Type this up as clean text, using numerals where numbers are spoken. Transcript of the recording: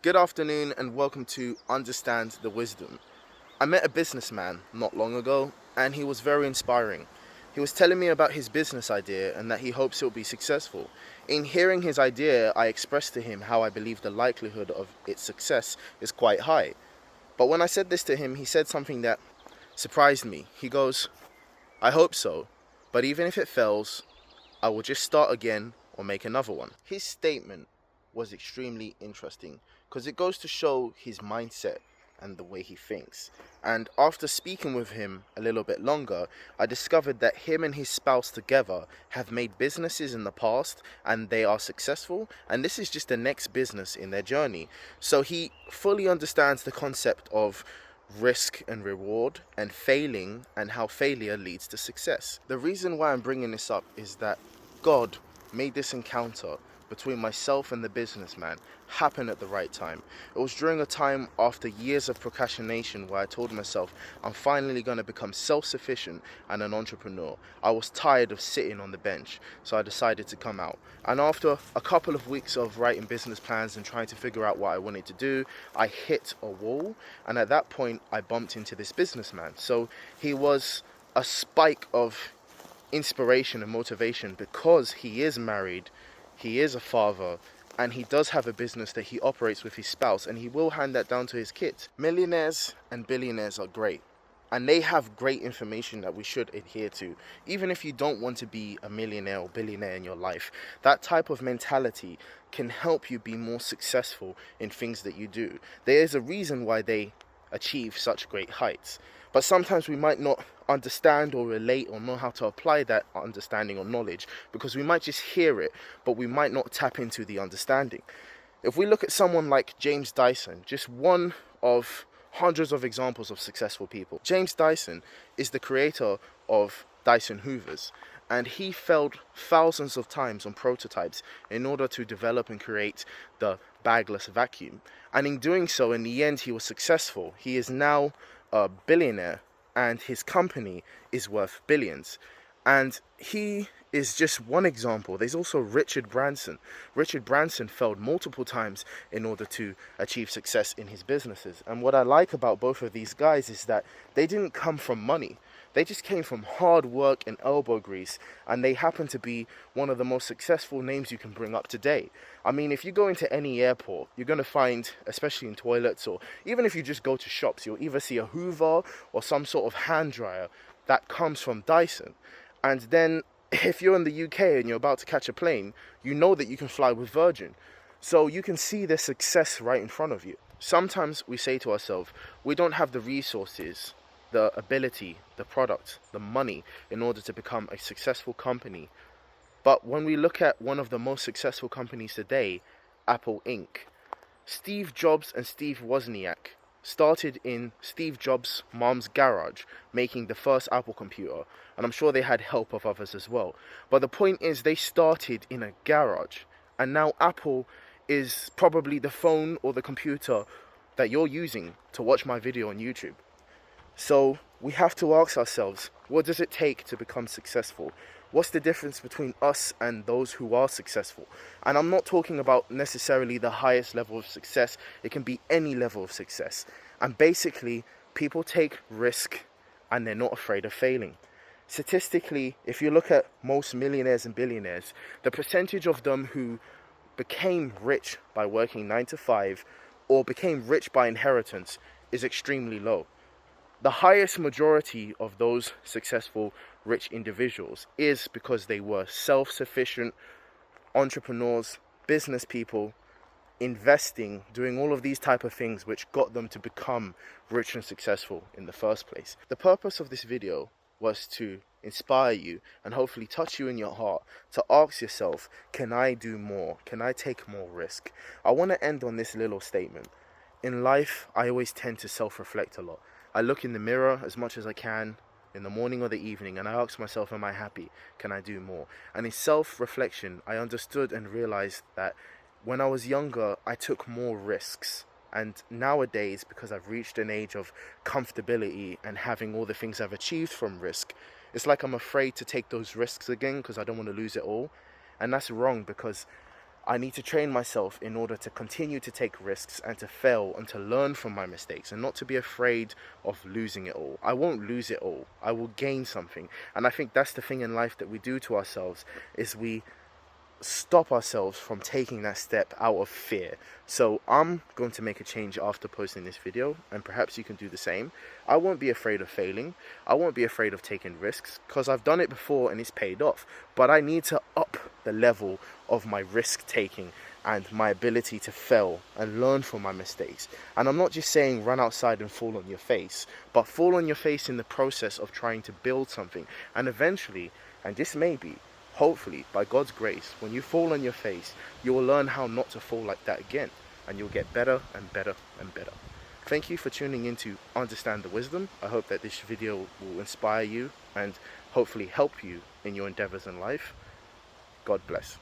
Good afternoon and welcome to Understand the Wisdom. I met a businessman not long ago and he was very inspiring. He was telling me about his business idea and that he hopes it will be successful. In hearing his idea, I expressed to him how I believe the likelihood of its success is quite high. But when I said this to him, he said something that surprised me. He goes, "I hope so, but even if it fails, I will just start again or make another one." His statement was extremely interesting because it goes to show his mindset and the way he thinks. And after speaking with him a little bit longer, I discovered that him and his spouse together have made businesses in the past and they are successful, and this is just the next business in their journey. So he fully understands the concept of risk and reward and failing and how failure leads to success. The reason why I'm bringing this up is that God made this encounter between myself and the businessman happen at the right time. It was during a time after years of procrastination where I told myself I'm finally going to become self-sufficient and an entrepreneur. I was tired of sitting on the bench, so I decided to come out. And after a couple of weeks of writing business plans and trying to figure out what I wanted to do, I hit a wall, and at that point I bumped into this businessman. So he was a spike of inspiration and motivation because he is married, he is a father, and he does have a business that he operates with his spouse, and he will hand that down to his kids. Millionaires and billionaires are great, and they have great information that we should adhere to. Even if you don't want to be a millionaire or billionaire in your life, that type of mentality can help you be more successful in things that you do. There is a reason why they achieve such great heights. But sometimes we might not understand or relate or know how to apply that understanding or knowledge because we might just hear it, but we might not tap into the understanding. If we look at someone like James Dyson, just one of hundreds of examples of successful people. James Dyson is the creator of Dyson Hoovers, and he failed thousands of times on prototypes in order to develop and create the bagless vacuum. And in doing so, in the end, he was successful. He is now a billionaire, and his company is worth billions. And he is just one example. There's also Richard Branson. Richard Branson failed multiple times in order to achieve success in his businesses. And what I like about both of these guys is that they didn't come from money. They just came from hard work and elbow grease, and they happen to be one of the most successful names you can bring up today. I mean, if you go into any airport, you're going to find, especially in toilets, or even if you just go to shops, you'll either see a Hoover or some sort of hand dryer that comes from Dyson. And then if you're in the UK and you're about to catch a plane, you know that you can fly with Virgin. So you can see the success right in front of you. Sometimes we say to ourselves, we don't have the resources, the ability, the product, the money in order to become a successful company. But when we look at one of the most successful companies today, Apple Inc., Steve Jobs and Steve Wozniak started in Steve Jobs' mom's garage making the first Apple computer, and I'm sure they had help of others as well. But the point is, they started in a garage, and now Apple is probably the phone or the computer that you're using to watch my video on YouTube. So we have to ask ourselves, what does it take to become successful? What's the difference between us and those who are successful? And I'm not talking about necessarily the highest level of success. It can be any level of success. And basically, people take risk and they're not afraid of failing. Statistically, if you look at most millionaires and billionaires, the percentage of them who became rich by working 9 to 5 or became rich by inheritance is extremely low. The highest majority of those successful rich individuals is because they were self-sufficient entrepreneurs, business people, investing, doing all of these type of things which got them to become rich and successful in the first place. The purpose of this video was to inspire you and hopefully touch you in your heart to ask yourself, can I do more? Can I take more risk? I want to end on this little statement. In life, I always tend to self-reflect a lot. I look in the mirror as much as I can in the morning or the evening, and I ask myself, am I happy? Can I do more? And in self-reflection, I understood and realized that when I was younger, I took more risks. And nowadays, because I've reached an age of comfortability and having all the things I've achieved from risk, it's like I'm afraid to take those risks again because I don't want to lose it all. And that's wrong, because I need to train myself in order to continue to take risks and to fail and to learn from my mistakes and not to be afraid of losing it all. I won't lose it all. I will gain something. And I think that's the thing in life that we do to ourselves, is we stop ourselves from taking that step out of fear. So I'm going to make a change after posting this video, and perhaps you can do the same. I won't be afraid of failing. I won't be afraid of taking risks, because I've done it before and it's paid off. But I need to up the level of my risk taking and my ability to fail and learn from my mistakes. And I'm not just saying run outside and fall on your face, but fall on your face in the process of trying to build something. And eventually, and this may be, hopefully, by God's grace, when you fall on your face, you will learn how not to fall like that again. And you'll get better and better and better. Thank you for tuning in to Understand the Wisdom. I hope that this video will inspire you and hopefully help you in your endeavors in life. God bless.